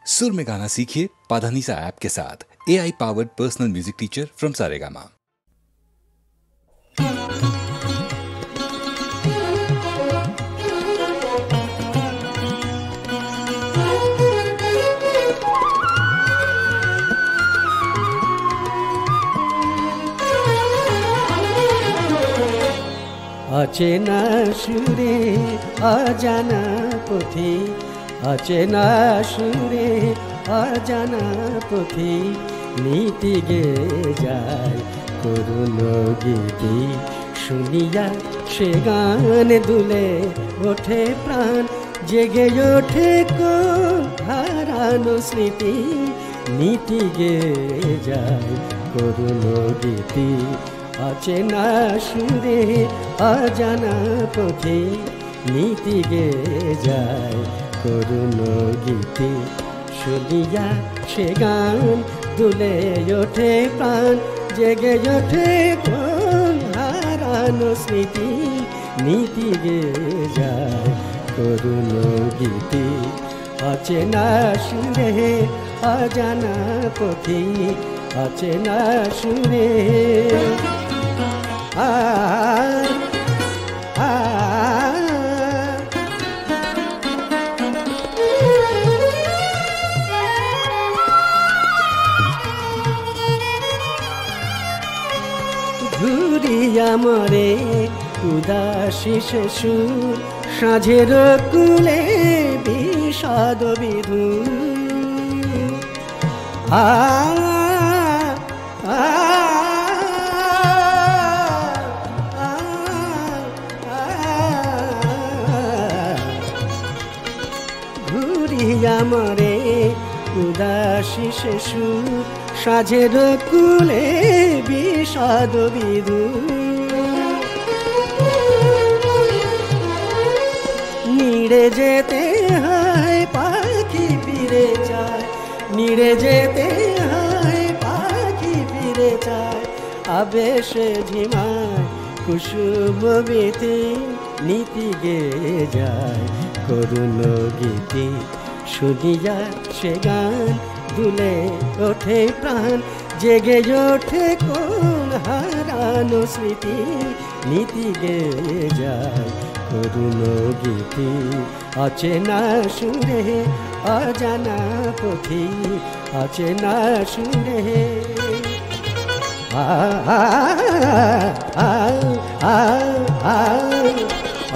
सुर में गाना सीखिए पाधानीसा ऐप के साथ। AI powered personal music teacher from Saregama. অচেনা সুরে অজানা পথে, অচেনা সুরে অজানা পথে নীতি গে যায় করুণ গীতি। শুনিয়া সে গান দুলে ওঠে প্রাণ, জেগে ওঠে কোন হারানো স্মৃতি। নীতি গে যায় করুণ গীতি। অচেনা সুরে অজানা পথে নীতি গে যায় করুণ গীতি। শুনিয়া সে গান দুলে ওঠে প্রাণ, জেগে ওঠে কোন হারানো স্মৃতি। নীতি গে যায় করুণ গীতি। অচেনা সুরে অজানা পথে, অচেনা সুরে ঘুরিয়া মরে উদাসী সুর, সাঁঝের কুলে বিষাদ বিধুর। ঘুরিয়া মরে উদাসী সুর, সাঁঝের কুলে বিষাদ বিধুর। নিড়ে যেতে হয় পাখি ফিরে যায়, নিড়ে যেতে হয় পাখি ফিরে যায়। আবেশে ঝিমায় কুসুম বেতে নীতি গে যায় করুণ গীতি। শুনিয়া সে গান দুলে ওঠে প্রাণ, জেগে ওঠে কোন হারানো স্মৃতি। নীতি গে যায় করুণ গীতি। অচেনা সুরে অজানা পথে, অচেনা সুরে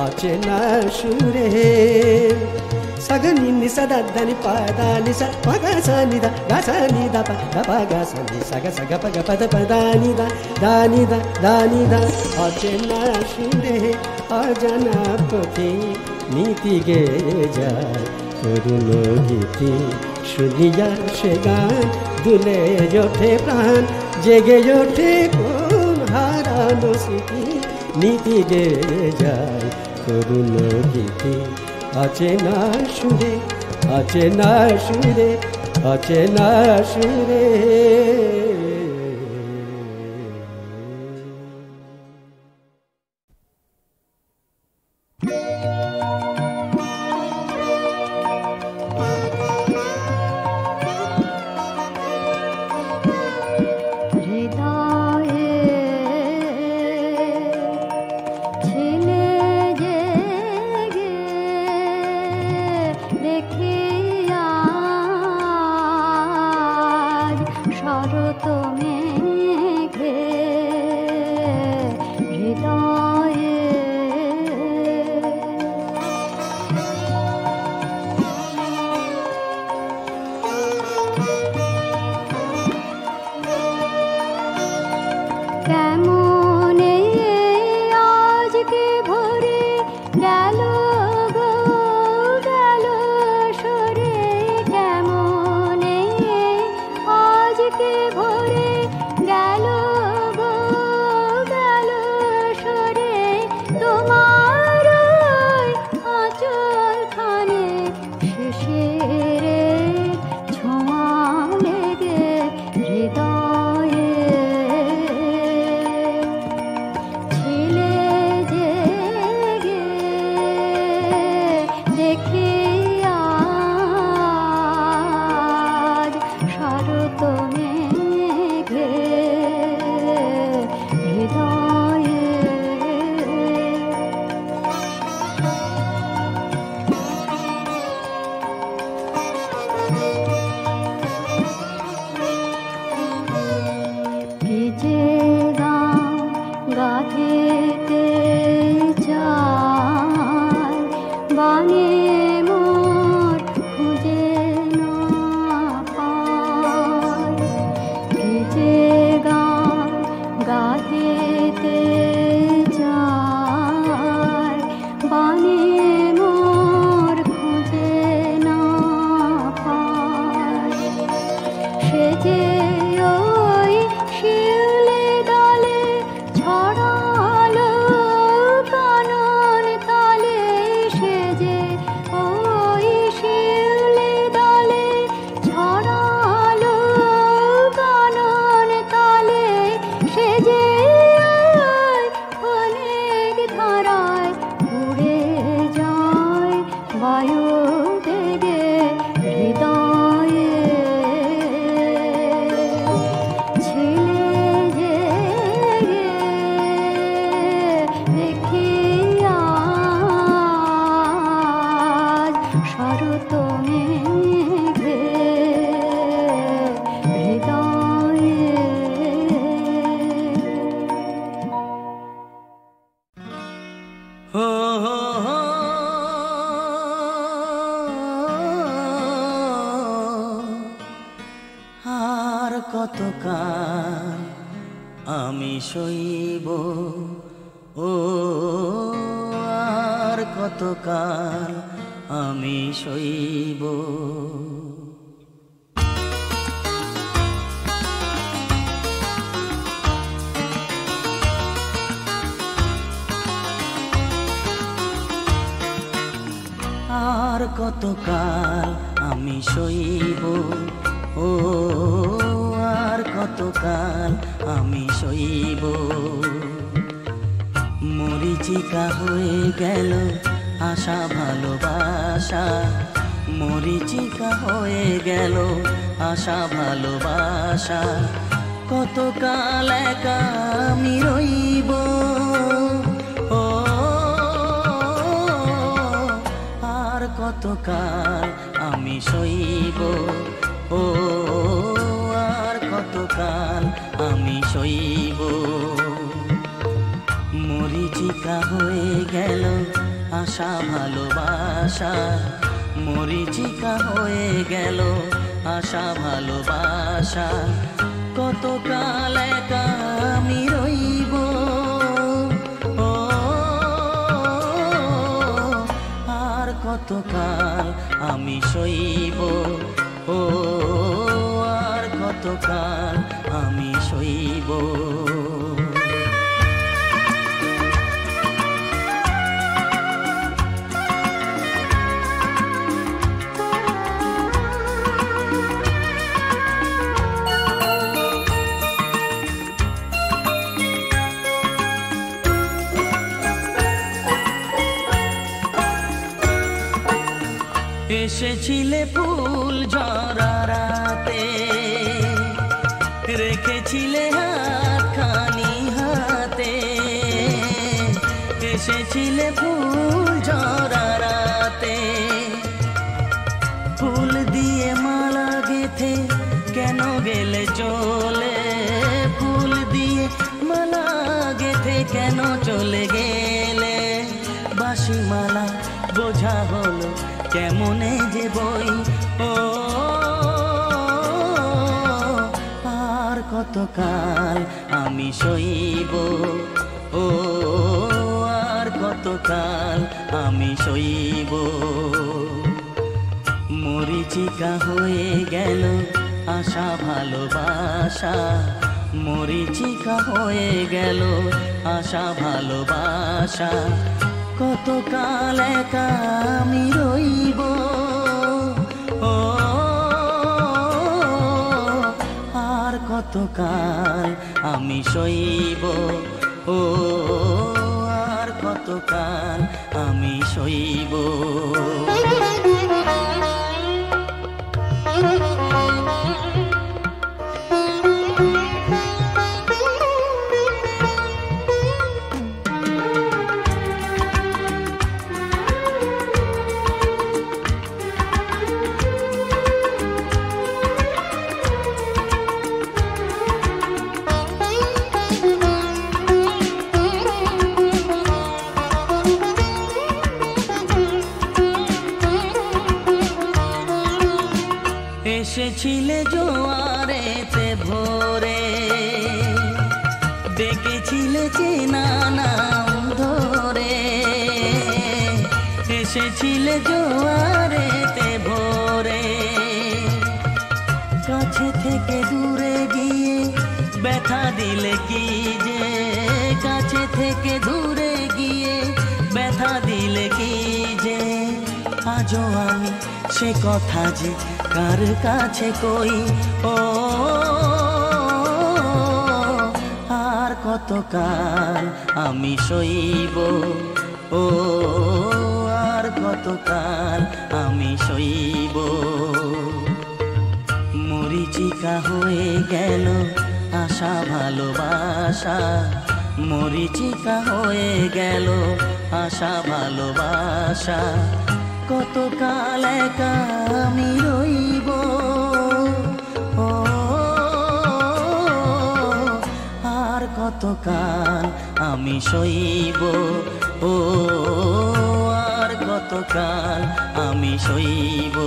অচেনা সুরে। সগনি নিসা দানি পাদা নিসা পগা সা নিদা গা সা নিদা পা গা পা গা সা নি সা গা পা গা পা দা পা দা নিদা দা নিদা। অচেনা সুরে অজানা পথে নীতি গে যায় করুণ গীতি। শুনিয়া সে গান দুলে ওঠে প্রাণ, জেগে ওঠে কোন হারানো স্মৃতি। নীতি গে যায় করুণ গীতি। অচেনা সুরে অচেনা সুরে অচেনা সুরে। শরৎ কতকাল আমি সইব, ও আর কতকাল আমি সইব। আর কতকাল আমি সইব, ও আর কতকাল আমি সইব। মরিচিকা হয়ে গেল আশা ভালোবাসা, মরিচিকা হয়ে গেল আশা ভালোবাসা। কতকাল একা আমি রইব, ও আর কতকাল আমি সইব, ও আর কতকাল আমি সইব। মরিচিকা হয়ে গেল আশা ভালোবাসা, মরিচিকা হয়ে গেল আশা ভালোবাসা। কতকাল একা আমি রইব, ও আর কতকাল আমি সইব, ও আর কতকাল আমি সইব। এসেছিলে ফুল ঝরা রাতে, রেখেছিলে হাতখানি হাতে। এসেছিলে ফুল ঝরা রাতে, ফুল দিয়ে মালা গেথে কেন গেলে চলে, ফুল দিয়ে মালা গেথে কেন চলে গেলে। বাঁশি মালা বোঝা হলো কেমনে যে বই, ও আর কতকাল আমি সইব, ও আর কতকাল আমি সইব। মরিচিকা হয়ে গেল আশা ভালোবাসা, মরিচিকা হয়ে গেল আশা ভালোবাসা। কতকাল একা আমি রইব, ও আর কতকাল আমি সইব, ও আর কতকাল আমি সইব। এসেছিলে জোয়ারেতে ভোরে, ডেকেছিলে চেনা নাম ধরে। এসেছিলে জোয়ারেতে ভোরে, কাছে থেকে দূরে গিয়ে ব্যথা দিলে কি যে, কাছে থেকে দূরে গিয়ে ব্যথা দিলে কি যে। আজও আমি সে কথা যে কার কাছে কই, ও আর কতকাল আমি সইব, ও আর কতকাল আমি সইব। মরিচিকা হয়ে গেল আশা ভালোবাসা, মরিচিকা হয়ে গেল আশা ভালোবাসা। কতকাল একা আমি রইব, ও আর কতকাল আমি সইব, ও আর কতকাল আমি সইব,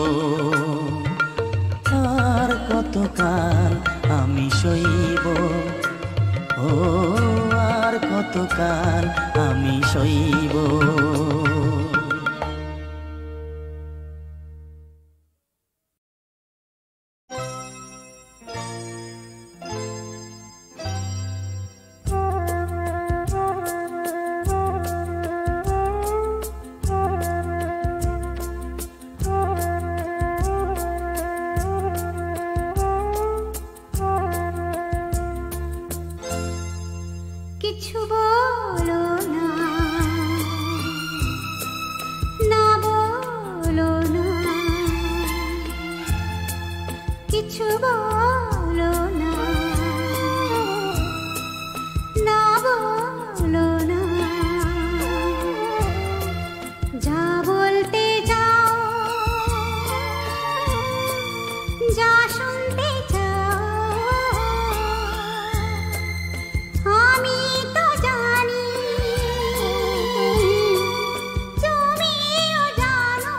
আর কতকাল আমি কতকাল আমি সইব। কিছু বলো না, না বলো না, কিছু বলো না, না বলো না, যা বলতে যাও, যা শুনতে চাও, আমি তো জানি, তুমিও জানো,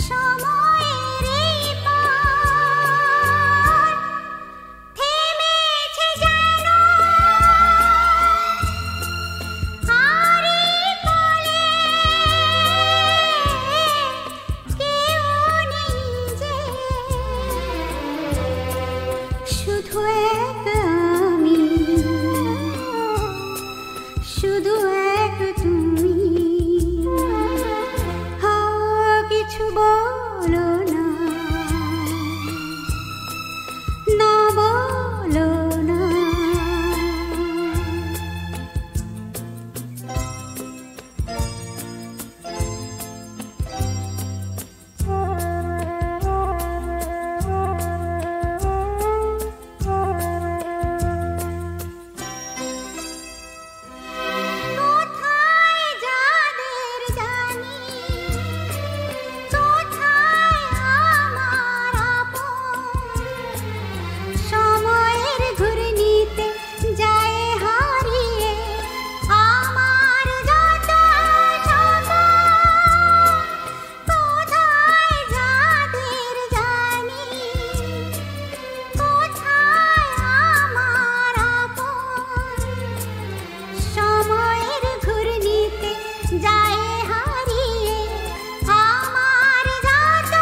সময়ের এই পার থেমেছে যেন, আর এই পলে কেউ নেই যে, শুধু এক আমি, শুধু এক তুমি। কিছু বলো না, না বলো না, কোথায় যাদের জানি, কোথায় আমার আপন, সময়ের ঘূর্ণিতে যায় হারিয়ে আমার যত সপন, কোথায় যাদের জানি, কোথায় আমার আপন, সময়ের ঘূর্ণিতে যায় হারিয়ে আমার যত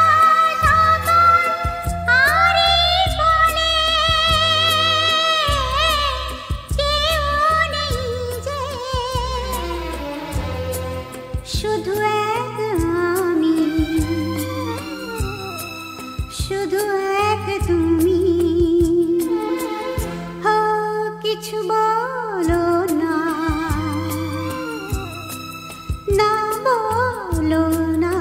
সপন, আর এই পলে কেউ নেই যে, শুধু এক আমি, শুধু এক তুমি। কিছু বলো না, না বলো না,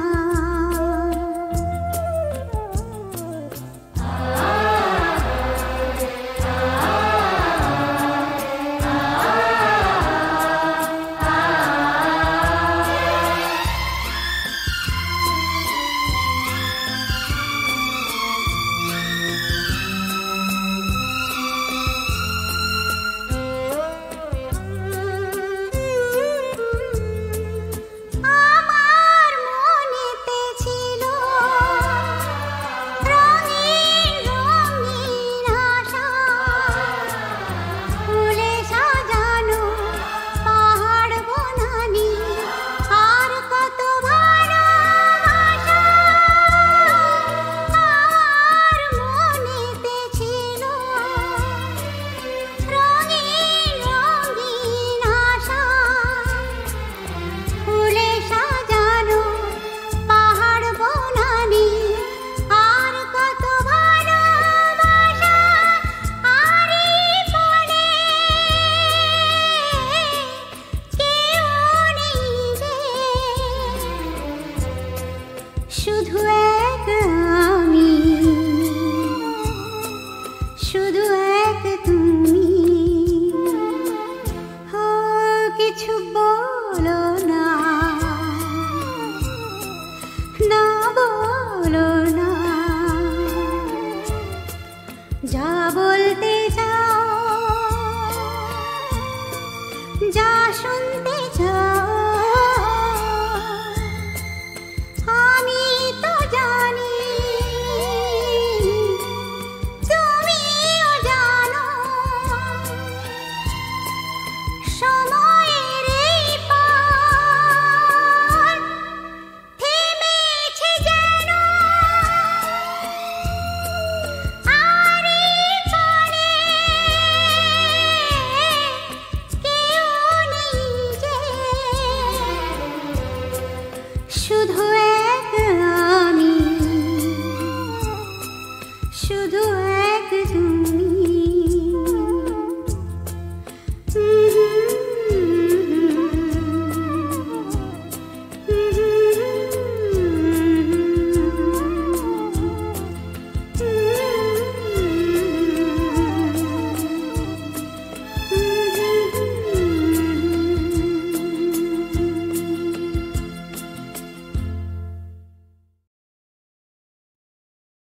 আমার মনেতে ছিল রঙিন রঙিন আশা, ফুলে সাজানো পাহাড় বনানি, আর কত ভালোবাসা। আমার মনেতে ছিল রঙিন রঙিন আশা, ফুলে সাজানো পাহাড় বনানি, আর কত ভালোবাসা। আর এই পলে কেউ নেই যে, শুধু এক আমি, শুধু এক তুমি। কিছু বলো না, না বলো না, যা বলতে চাও, যা শুনতে চাও, আমি তো জানি,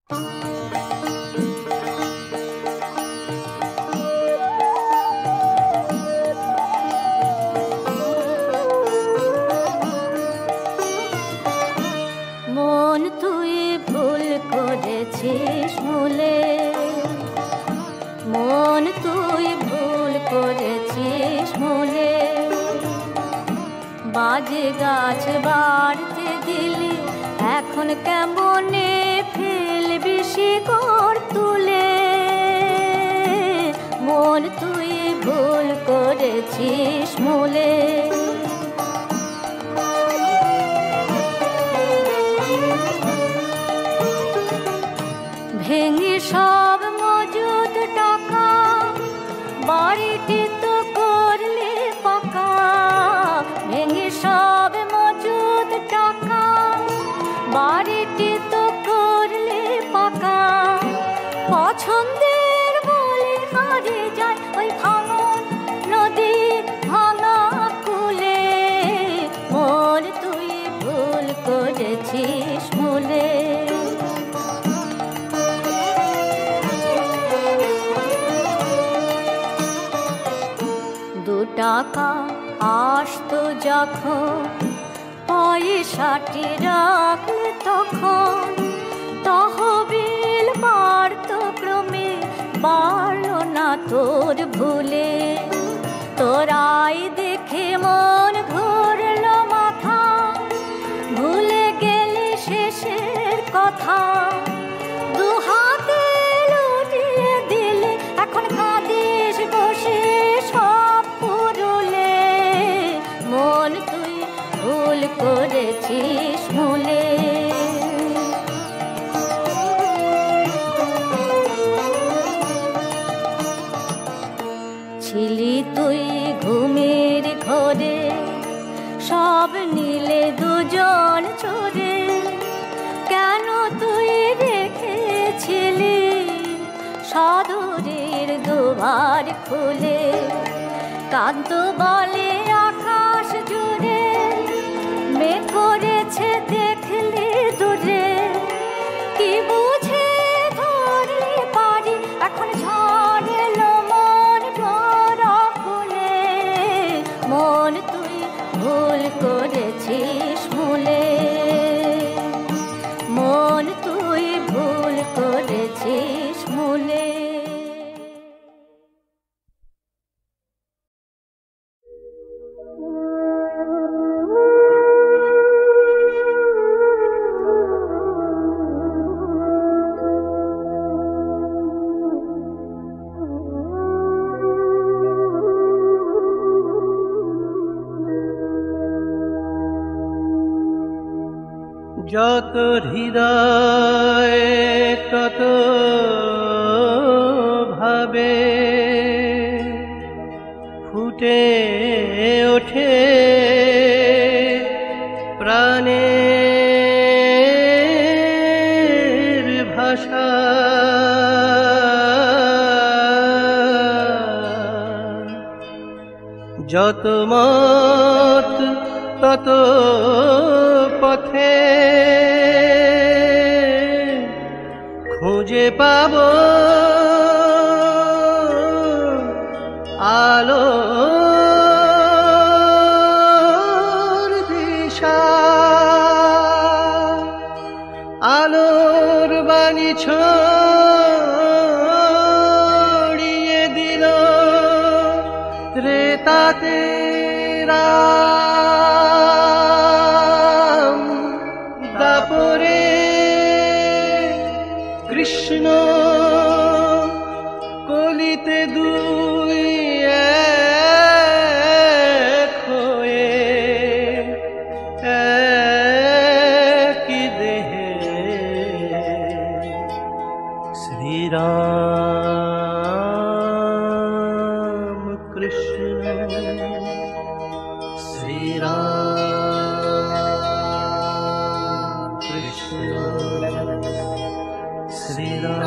মন তুই ভুল করেছিস মূলে, মন তুই ভুল করেছিস মূলে, বাজে গাছ বাড়তে দিলি এখন কেমনে ফেলবি শিকড় তুলে, মন তুই ভুল করেছিস মূলে। ভেঙে সব মজুদ টাকা বাড়িটি তো করলে পাকা, ভেঙে সব মজুদ টাকা বাড়িটি তো করলে পাকা, পছন্দের বলে হারে যায় ওই ভাঙন নদীর ভাঙা কুলে, মন তুই ভুল করেছিস মূলে। টাকা আসতো যখন পয়সাটি রাখলে তখন, তহবিল বাড়ত ক্রমে বাড়লো না তোর ভুলে, তোরাই দেখে মন ঘুরলো মাথা, ভুলে গেলি শেষের কথা, দুহাতে লুটিয়ে দিলে এখন কাঁদিস বসে সব পুরুলে, মন তুই ভুল করেছিস মূলে। ছিলি তুই ঘুমের ঘরে সব নিলে দুজন চোরে, কেন তুই রেখেছিলি সদরের দুয়ার খুলে, কান্ত বলে আকাশ জুড়ে মেঘ করেছে দেখলে দূরে, কি বুঝে ধরলে পারি এখন ঝড় এলো মন ডরা খুলে, মন তুই ভুল করেছিস মূলে, মন তুই ভুল করেছিস মূলে। যত হৃদয় তত ভাবে ফুটে ওঠে প্রাণের ভাষা, যত মত তত পথে খুঁজে পাব আলোর দিশা, আলোর বাণী ছড়িয়ে দিল ত্রেতাতে রাম, দাপরে কৃষ্ণ, কলিতে দুই এক হয়ে একই দেহে শ্রীরাম কৃষ্ণ, শ্রীরাম কৃষ্ণ, শ্রীরাম